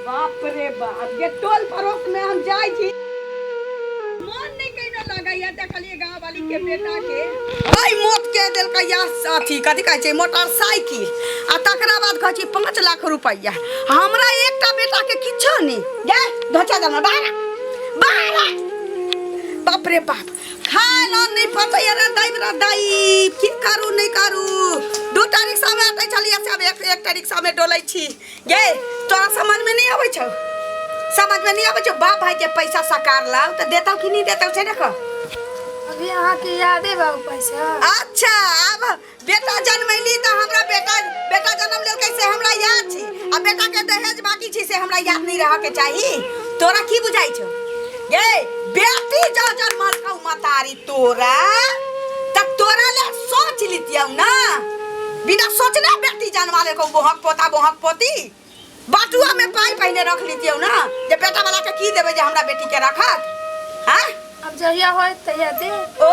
बाप रे बाप ये टोल पड़ोस में हम जाई थी मन नहीं कइना लगाया देखलिए गांव वाली के बेटा के ओई मोट के देल का या साथी कथि कहै छै मोटरसाइकिल आ तकरा बाद कहै छै 5 लाख रुपया हमरा एकटा बेटा के किछो नहीं गे धोचा जाना बाहर बाप रे बाप खाना नहीं पता यार दाई की करू नहीं करू दू रिक्शा में आते चलिए सब एक रिक्शा में डोलै छी गे तोरा समझ में नहीं आबै छौ समझ में नहीं आबै छौ बाप भाई के पैसा सकार लाओ तो देता कि नहीं देता से देखो अभी अहाँ के याद है बाबू पैसा अच्छा अब बेटा जन्मैली तो हमरा बेटा जन्म लेल कैसे हमरा याद छी आ बेटा के दहेज बाकी छी से हमरा याद नहीं रह के चाहिए तोरा की बुझाई छौ गे बेटी जो जन्मल कौ मतारी तोरा तब तोरा ले सोच लितियौ ना बिना सोचले बेटी जन्माले को बोहक पोती बाटुआ में पाई पहले रख लितियौ ना जे बेटा वाला के की देबे जे हमरा बेटी के रखत हां अब जहिया होय तहिया दे ओ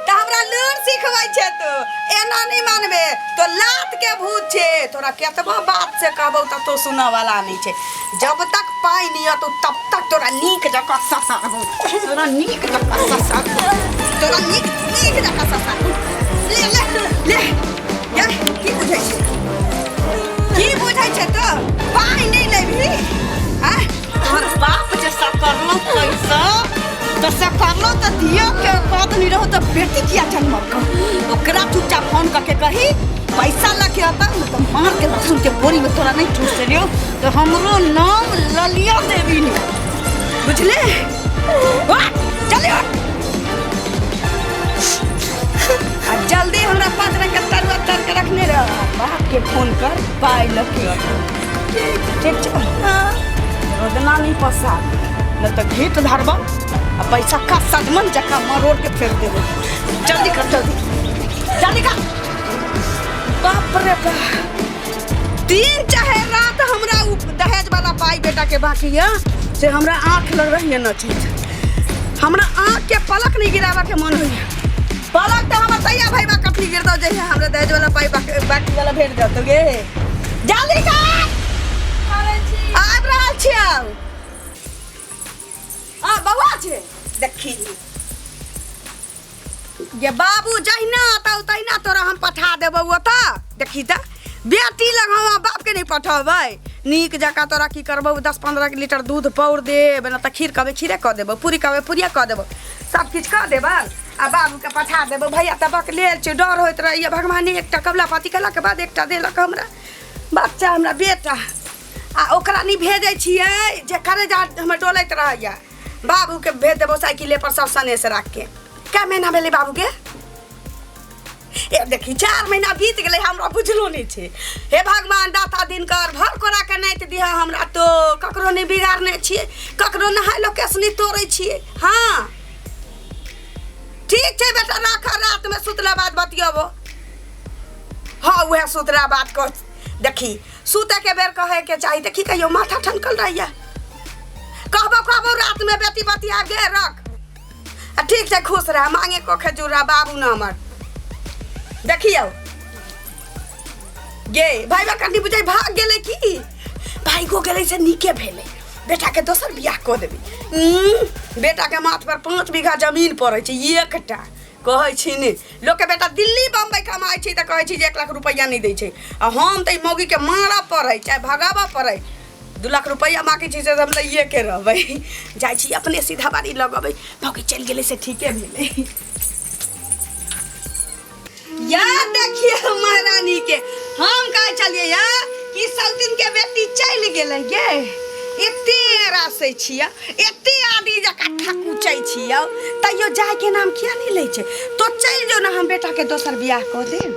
त हमरा लूर सिखबै छै तो एना नहीं मानबे तो लात के भूत छे तोरा केतबो बात से कहबौ त तो सुना वाला नहीं छे जब तक पाई नहीं तो तब तक तोरा नीक जका ससाबो तोरा नीक जका ससाबो तोरा नीक जका ससाबो ले या की बुझै छै तो पाई नहीं लेबी हां तोहर बाप जैसा करलो पैसा तो सकरलो तो दिया के बात नहीं रहो तो बेटी किया जन्म को ओकरा चुपचाप फोन करके कही पैसा लेके आता तो मार के लहसुन के बोरी में तोरा नहीं ठूस लियो तो हमरो नाम ललिया देवी ने बुझले चलियो आ जल्दी हमरा 5 रंग के तरुआ तर के रखने रह बाप के फोन कर पाई लके ठीक छ रोदना नहीं पसा न तो घेट धरबा आ पैसा का सदमन जका मरोड़ के फेर देबो जल्दी कर बाप रे बाप दिन चाहे रात हमरा दहेज वाला पाई बेटा के बाकी है से हमरा आंख लग रही है न चीज हमरा आंख के पलक नहीं गिरावा के मन होई पलक तो हमर तैया भाई बा कटली गिर दो जे हमरा दहेज वाला पाई बाकी वाला भेज दो तो गे जल्दी कर आब रहल छियौ बउआ छे देखी ये बाबू जहिना आता तहिना तोरा हम पठा देबौ ओता देखी त बेटी लग हम बाप के नहीं पठबै नीक जका तोरा की करबौ 10-15 लीटर दूध पौर देब न त खीर कबे खीरे क देबौ पूरी कबे पूरिया क देबौ सब किछ क देबौ आ बाबू के पठा देबौ भैया तबक ले छ डर होइत रहिए भगवान एकटा कबला पाती कला के बाद एकटा देलक हमरा बच्चा हमरा बेटा आ ओकरा नहीं भेजै छियै जे करे जा हमर डोलैत रहैया बाबू के भेज देबो साइकिले पर सब सने से रख के क्या महीना भेले बाबू के ए देखी 4 महीना बीत गेले हमरा बुझलो नहीं छे हे भगवान दाता दिनकर भर कोरा के नहीं दिया हमरा तो ककरो नहीं बिगाड़ने छिए ककरो नहाइलो केसनी तोड़ै छिए हां ठीक छे बेटा राख रात में सुतला बाद बतियाबो हां वह सुतला बात को देखी सुते के बेर कहे के चाहिए देखी कहियो माथा ठनकल रहिया कहबो रात में बेटी बतिया गे रख ठीक है खुश रह मांगे को खजूरा बाबू न हमर देखियो गे भाई बा कनी बुझाई भाग गेले की भाई को गेले से नीके भेले बेटा के दोसर बियाह को देबी बेटा के माथ पर 5 बीघा जमीन पड़ै छै एकटा कहै छी ने लोग के बेटा दिल्ली बम्बई कमाई छै त कहै छी जे 1 लाख रुपया नहीं दै छै आ हम त मौगी के मारा पड़ै चाहे भगावा पड़ै 2 लाख रुपया मांगे छी से हम लइए के रहबै जाय छी अपने सीधा बारी लगबै भौकी चल गेले से ठीके भेले या देखिए महारानी के हम कह चलिए या कि सौतिन के बेटी चल गेले गे एते रासे छिया एते आदि जका ठकुचै छिया तइयो जाय के नाम किया नहीं लै छै तो चल जो ना हम बेटा के दोसर बियाह क देब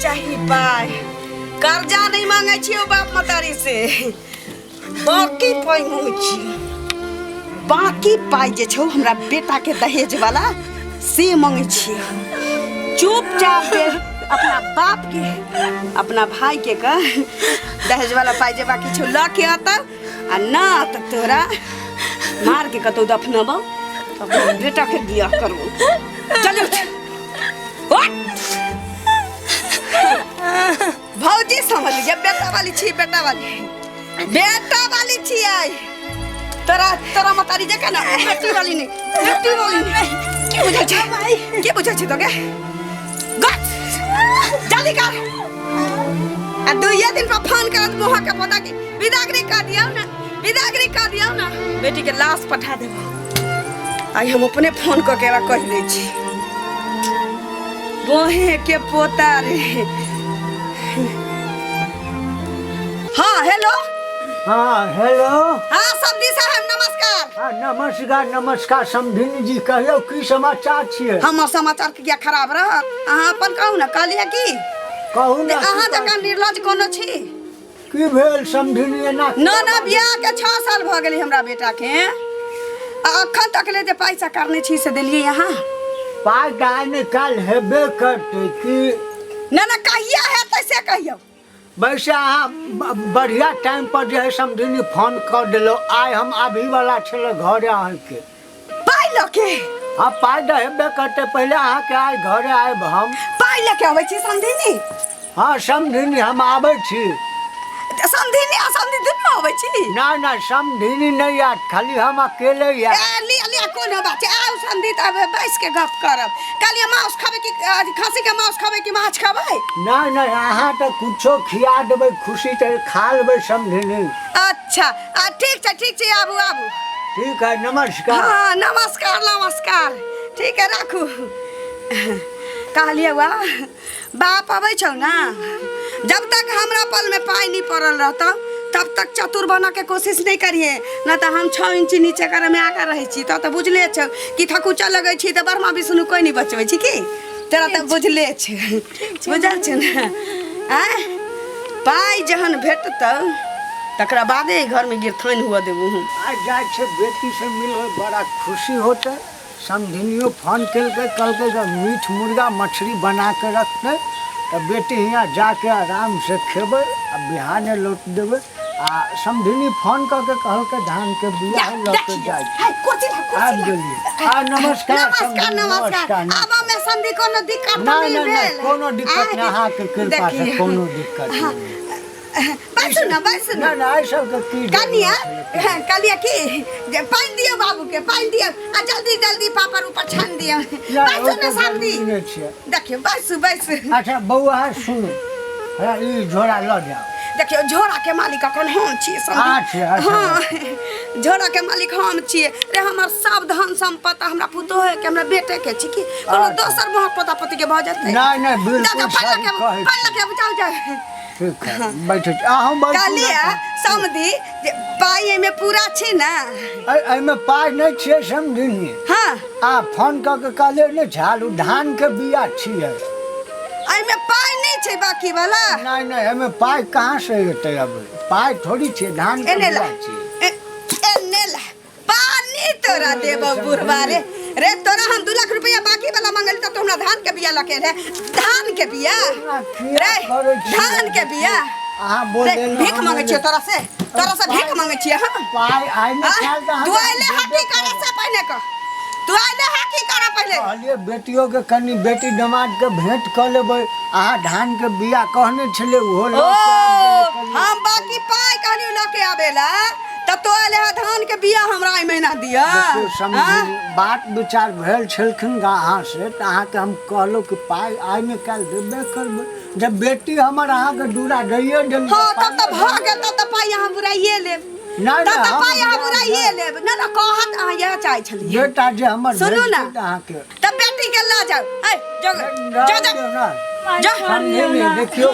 चाहिए पाई कर्जा नहीं मांगे छी बाप मतारी से बाकी पाई मांगे छी बाकी पाई जे छौ हमरा बेटा के दहेज वाला से मांगे छी चुपचाप अपना बाप के अपना भाई के का दहेज वाला पाई जे बाकी छौ ल के आता आ ना त तोरा मार के कतौ दफनबो अपना बेटा के बियाह करबो चल उठ भौजी समझ लीजिए बेटा वाली छी बेटा वाली छी आई तोरा मतारी जे ना बेटी वाली नहीं की बुझे छी तो के गट जल्दी कर आ दुइया दिन पर फोन करत मोहा के पता की विदागरी का दिया ना बेटी के लाश पठा देबो आई हम अपने फोन क के कह दै छी बोहे के पोता रे हाँ हेलो हाँ समधी साहब नमस्कार नमस्कार समधिनी जी कहियो की समाचार छियै हमर समाचार के क्या खराब रहत अहाँ अपन कहू ना कहलिया की कहू ना अहाँ जकाँ निर्लज कोनो छी की भेल समधिनी एना ना बियाह के 6 साल भ गेली हमरा बेटा के अखन तक ले जे पैसा करने छी से देलिए यहाँ पाई दाय ने काल हेबे करते की ना कहिया हेतै से कहियो वैसे अहाँ बढ़िया टाइम पर जे है समधिनी फोन कर दिलो आइ हम आबी वाला छले घरे अहाँके पाई लके हाँ पाई द हेबे करते पहले अहाँके आइ घरे आएब हम पाई लके आबै छी समधिनी हाँ समधिनी हम आबै छी समधिनी आ समधी दुनू आबै छी ना समधिनी नहीं आत खाली हम अकेले या लिया कोनो बात छै आउ समधी त बैस के गप करब कालिया मांस खाबे की खस्सी के मांस खाबे की माछ खाबे ना अहाँ तो कुछो खिया देबै खुशी से खा लेबै समधिनी अच्छा ठीक छै आबू ठीक है नमस्कार हाँ नमस्कार ठीक है राखू कहलिए वाह बाप अबै छौ ना जब तक हमरा पल में पाई नहीं पड़ल रहता तब तक चतुर बना के कोशिश नहीं करिए ना तो हम 6 इंच नीचे करे में आगा रहे छी तो बुझले छ कि थकुचा लगे छी तो बर्मा विष्णु कोई नहीं बचबै छी की तेरा तो बुझले छ बुझल छ ना पाई जहन भेटतौ तकरा बादे घर में गिरथान हुआ देबू आज जाय छे बेटी से मिलबै बड़ा खुशी होते समधिनियो फोन कलके मीठ मुर्गा मछली बना के रखते तो बेटी यहाँ जाके आराम से खेबै आ बिहाने लौट देबै आ समधिनी फोन करके कहलके धान के बिया लौट जाय आब गेलिए नमस्कार अब में समधी कोनो दिक्कत नहीं भेल कोनो दिक्कत नहीं अहाँ के कृपा से कोनो दिक्कत नहीं बैसु ना ऐसा की कलिया की जे पानी दियो बाबू के पानी दियो आ जल्दी पापड़ ऊपर छान दियो बैसु ना समधी देखियो बैसु अच्छा बउआ सुनो ई झोरा ल जाओ देखियो झोरा के मालिक कौन हम छी समधी हां झोरा के मालिक हम छी रे हमर सब धन संपत्ति हमरा पुतो है के हमरा बेटे के छी की कोनो दोसर मोह पोता-पोती के भ जाते नहीं बिल्कुल सही कहै जाओ ठीक है बैठ हम कलिया समधी पाई में पूरा छी ना में पाई नहीं छे समधिनी हां फोन करके कहले ने झालू धान के बिया छिए में पाई नहीं छे बाकी वाला नहीं हमें पाई कहां से एते अब पाई थोड़ी छे धान के बिया छी एनेला पानी तोरा देबो बुढ़वा रे तोरा हम 2 लाख रुपया बाकी वाला मांगल तो हमरा धान के बिया लके रे धान के बिया हां बोल दे भीख मांगे छी तोरा से भीख मांगे छी हां पाई आई न खाल त तू आइले हाथी करे से पहले क तू आइले हाथी करे पहले कहलिए बेटियों के कनी बेटी दामाद के भेंट क लेबै अहाँ धान के बिया कहने छले ओहो हम बाकी पाई कहनी लके आबेला तब तो आले धान के बिया हमरा ई महीना दिया बात विचार भेल छलखिन अहाँ से त अहाँ के हम कहलो कि पाई आइ में काल देबे करबै जब बेटी हमर अहाँ के दूरा दैए देल हां तब त भ गेल तब त पाई अहाँ बुराइए लेब ना पाई अहाँ बुराइए लेब ना कहत अहाँ यह चाहे छलिए बेटा जे हमर सुनू ना अहाँ के तब बेटी के ला जाओ जा देखियो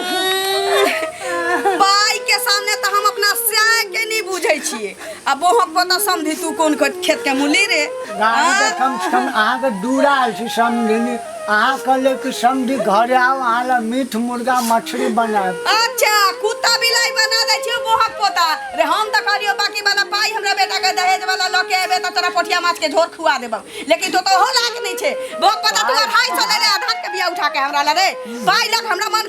पाई के सामने तो हम अपना स्याह के नहीं बुझे छिए अब वो पता समझी तू कौन खेत के मूली रे कम से कम अहाँ के दूरा आल छी समझनी अहाँ कहले कि समझी घरे आओ अहाँ ला मीट मुर्गा मछली बनाए। अच्छा कुत्ता बिलाई बना दे छियो मोहक पोता रे हम त करियो बाकी वाला पाई हमरा बेटा के दहेज वाला लके एबे त तोरा पोठिया माछ के झोर खुआ देबो लेकिन तो हो लाग नहीं छे बहुत पता तू 250 ले ले आधार के बिया उठा के हमरा ला रे पाई लग हमरा मन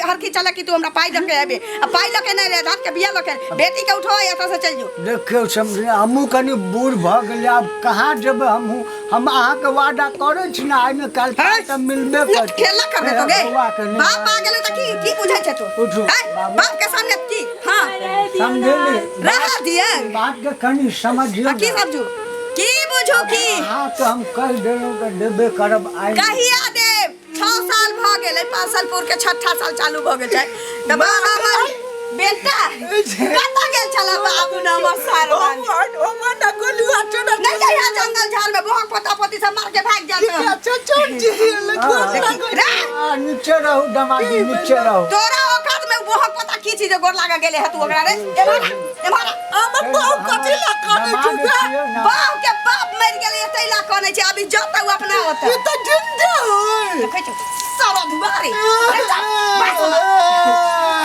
हर की चला कि तू हमरा पाई लके एबे अब पाई लके नहीं रे आधार के बिया लके बेटी के उठो एत से चल जो देखियो समझी हमहू कनी बूढ़ भ गेल अब कहाँ जेबे हमहू हम अहाँ के वादा करे छी ना आइ में काल त मिलबे कर खेला करबे तो गे बाप आ गेलो त की बुझाइ छे तू बाप के सामने की हां समझेली रह दिए बात के कनी समझियो की समझू की बुझो की हां तो हम कह देलो के देबे करब आई कहिया देव 6 साल भ गेलै 5 साल पूर के 6ठा साल चालू भ गेल छै त बाबा हमर बेटा कत गेल छला बाबू नमस्कार ओ मन गोलुआ छोड़ नहीं जाइया जंगल झाड़ में बहुत पता पति से मार के भाग जाते अच्छा छोड़ जी नीचे रहू दमादी नीचे रहू तोरा औकात में बहुत पता की चीज गोर लागा गेले है तू ओकरा रे एमारा हमर बाप कथि ला काने तू बाप के बाप मर गेले एतै ला काने छै अभी जत अपना होता ये त जिंदा होय देखै छ सारा दुआरे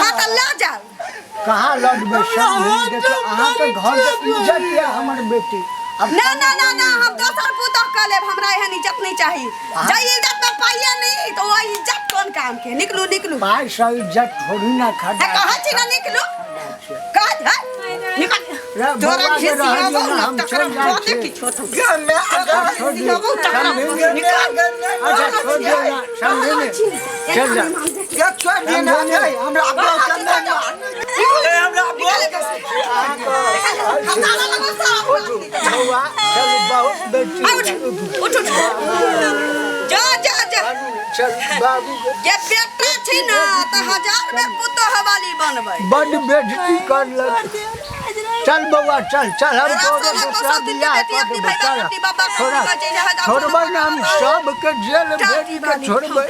हाथ ला जा कहाँ लड़बे समझी देखो अहाँ के घर के इज्जत है हमर बेटी ना ना ना ना हम दोसर पुतह क लेब हमरा एहन इज्जत नहीं चाहिए जई इज्जत में पाइए नहीं तो वो इज्जत कौन काम के निकलू निकलू भाई सब इज्जत थोड़ी ना खाता कहा छी ना निकलू कह है निकल तोरा खिसिया हम चल जाए की छोटू मैं अच्छा छोड़ दे ना समझे चल जा क्या छोड़ दे ना हमरा अपना चंदा हमरा बउआ चल बहुत बेटी उठ जा जा जा चल बाबू के बेटा छी ना त 1000 में पुतह वाली बनबै बड़ बेइज्जती कर लग चल बउआ चल चल हम तो दिया चल छोड़बै ना हम सब के जेल भेज के छोड़बै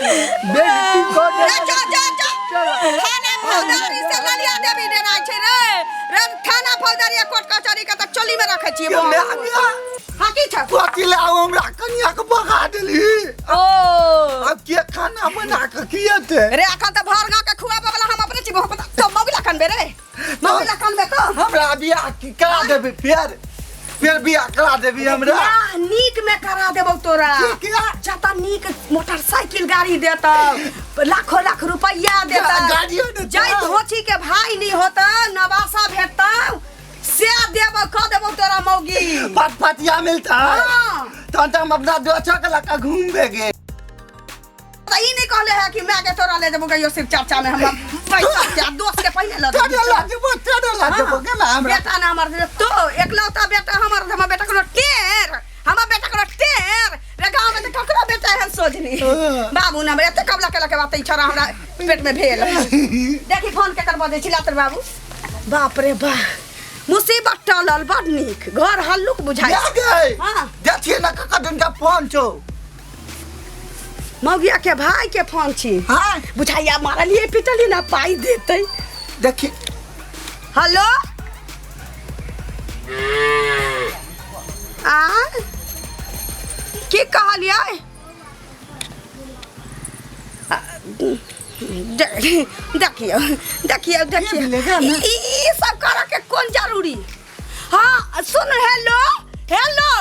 बेइज्जती कर जा जा जा थाना फौजदारी से ललिया देवी देना छै रे थाना फौजदारी कोर्ट कचहरी के त चोली में रखे छियै हाकी छ पति ले आओ हमरा कन्या के भगा देली ओ अब के खाना बना के किएते रे अखन त भर गांव के खुआबे वाला हम अपने छी बहुत तो मौगिला कनबे रे मौगिला कनबे तो हमरा बियाह की करा देबे फिर बियाह करा देबी हमरा नीक में करा देबो तोरा जता नीक मोटरसाइकिल गाड़ी देता लाखों लाख रुपया देता गाड़ियों देता जय धोची के भाई नहीं होता नवासा भेटता से देबो क देबो तोरा मौगी फटफटिया मिलता तन हम अपना दो चक्कर लगा घूमबे गे ई नहीं कहले है कि मैं के तोरा ले देबो कहियो सिर्फ चर्चा में हम पैसा के दोस्त के पहले ल देबो के ना हमरा बेटा ना हमर तो एकलौता बेटा हमर बेटा को टेर हमर बेटा को टेर रे गांव में त ककरा बेटा है सोचनी बाबू ना एते कबला के बात ई छोरा हमरा पेट में भेल देखी फोन के करबो दे छिलातर बाबू बाप रे बा मुसीबत टलल बड नीक घर हल्लुक बुझाई हां देखिए ना कका दिन का फोन छो मौगिया के भाई के फोन छी हां बुझाइया मारा लिए पिटली ना पाई देतै देखी हेलो आ की कहलियै देखियो देखियो देखियो ई सब करे के कोन जरूरी हां सुन हेलो हेलो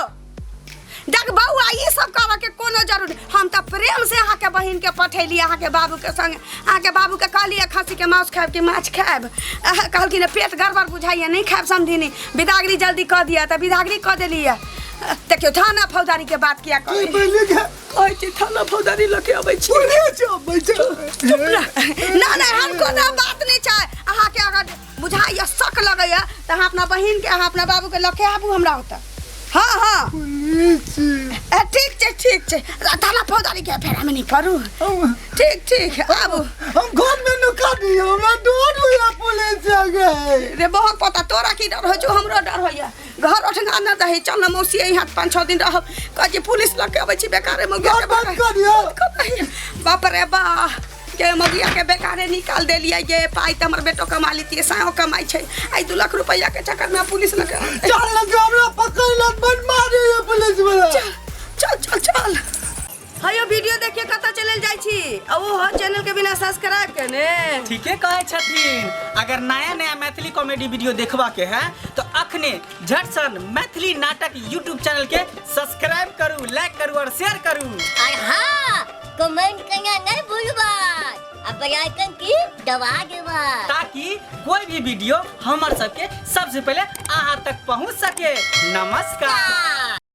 देख बउआ ई सब करे के कोनो जरूरी हम त प्रेम से अहाँ के बहिन के पठेली अहाँ के बाबू के संग अहाँ के बाबू के कहलिए खस्सी के मांस खाएब कि माछ खाएब कहलखिन पेट गड़बड़ बुझाइए नहीं खाएब समझिनी विदागरी जल्दी कह दिया त विदागरी कह देलिए देखियो थाना फौजदारी के बात किया कहै छी थाना फौजदारी लके आबै छी ना ना हमको ना बात नहीं छै अहाँ के अगर बुझाइए शक लगैया त अहाँ अपना बहिन के अहाँ अपना बाबू के लके आबू हमरा होता हाँ हाँ ठीक छै थाना फौजदारी के फेरा में नहीं पड़ू ठीक आबू हम घर में नुका दियो हमरा डर होया पुलिस आ गए रे बहुत पता तोरा की डर हो जो हमरो डर होया घर उठना न दही चल मौसी यहाँ 5-6 दिन रह कह पुलिस लग के आबै छी बेकारे में घर बंद कर दियो बाप रे बा के मगिया के बेकारे निकाल देलिए ये पाई त हमर बेटो कमा लेती सायो कमाई छै आई 2 लाख रुपया के चक्कर में पुलिस लग चल लग हमरा पकड़ ल बन मारे पुलिस वाला चल हयो वीडियो देखिए कता चलल जाई छी आ वो हो चैनल के बिना सब्सक्राइब करने। ठीके कहे छथिन। अगर नया नया मैथिली कॉमेडी वीडियो देखबा के है तो अखने झट सन मैथिली नाटक यूट्यूब चैनल के सब्सक्राइब करू, लाइक करू और शेयर करू। और हाँ, कमेंट करना नहीं भूलबा। अब आइकन की दबा देबा ताकि कोई भी वीडियो हमार सबके सबसे पहले अहाँ तक पहुंच सके। नमस्कार।